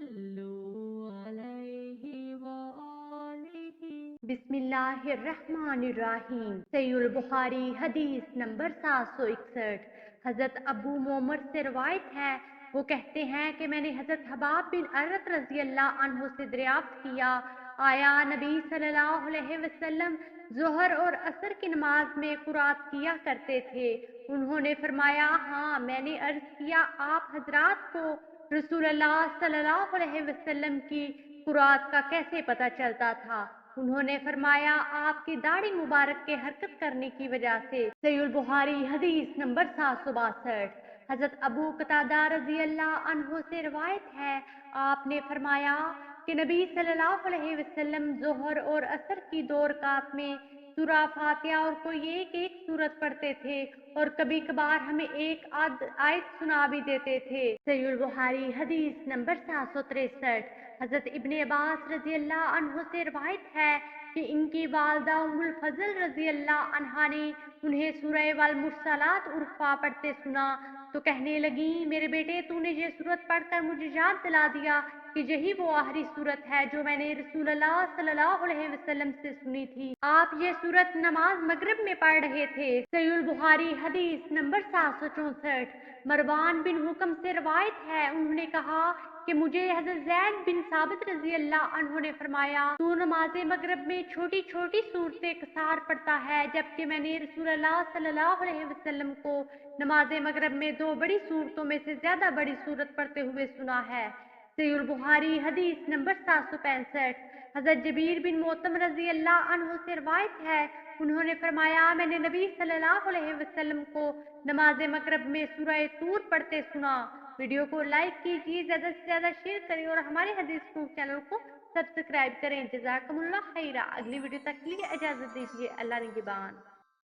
صلوا عليه وآله. बिस्मिल्लाहिर्रहमानिर्रहीम। सहीह बुखारी हदीस नंबर 761। हजरत अबू मोमर से रवायत है, वो कहते हैं कि मैंने हजरत हबाब बिन अरत रजी अल्लाह अन्हु से दरियाफ्त किया, आया नबी सल्लल्लाहु अलैहि वसल्लम जोहर और असर की नमाज में कुरात किया करते थे। उन्होंने फरमाया, हाँ। मैंने अर्ज किया, आप हजरात को रसूलुल्लाह सल्लल्लाहु अलैहि वसल्लम की कुरात का कैसे पता चलता था? उन्होंने फरमाया, आपकी दाढ़ी मुबारक के हरकत करने की वजह से। सहीह बुखारी हदीस नंबर 762। हजरत अबू कतादा रजी अल्लाह अन्हु से रवायत है, आपने फरमाया कि नबी सल्लल्लाहु अलैहि वसल्लम जोहर और असर की 2 रकात में सूरा फातिहा और कोई एक सूरत पढ़ते थे और कभी कभार हमें एक आयत सुना भी देते थे। सहीह बुखारी हदीस नंबर 763। हजरत इब्ने अब्बास रजी अल्लाह अन्हु से रवायत है कि इनकी वालदा उम्मुल फजल रजी अल्लाह अन्हा ने उन्हें सूरह वल मुरसलात उर्फा पढ़ते सुना तो कहने लगी, मेरे बेटे, तूने ये सूरत पढ़कर मुझे याद दिला दिया कि यही वो आखिरी सूरत है जो मैंने रसूलुल्लाह सल्लल्लाहु अलैहि वसल्लम से सुनी थी। आप ये सूरत नमाज मगरिब में पढ़ रहे थे। सहीह बुखारी हदीस नंबर 764। मरवान बिन हुक्म से रवायत है, उन्होंने कहा कि मुझे हजरत ज़ैद बिन साबित रजी अल्लाह अन्हु ने फरमाया, तू नमाज मगरिब में छोटी छोटी सूरतें कसार पढ़ता है, जबकि मैंने रसूलुल्लाह सल्लल्लाहु अलैहि वसल्लम को नमाज मगरिब में 2 बड़ी सूरतों में से ज्यादा बड़ी सूरत पढ़ते हुए सुना है। सहीह बुखारी हदीस नंबर 765। हजरत जबीर बिन मोतम रजी अल्लाह अन्हु से रवायत है, उन्होंने फरमाया, मैंने नबी सल्लल्लाहु अलैहि वसल्लम को नमाज मगरिब में सूरह तूर पढ़ते सुना। वीडियो को लाइक कीजिए, ज्यादा से ज्यादा शेयर करें और हमारे हदीस प्रूफ चैनल को सब्सक्राइब करें। जज़ाकमुल्लाह खैरा। अगली वीडियो तक के लिए इजाजत दीजिए। अल्लाह निगहबान।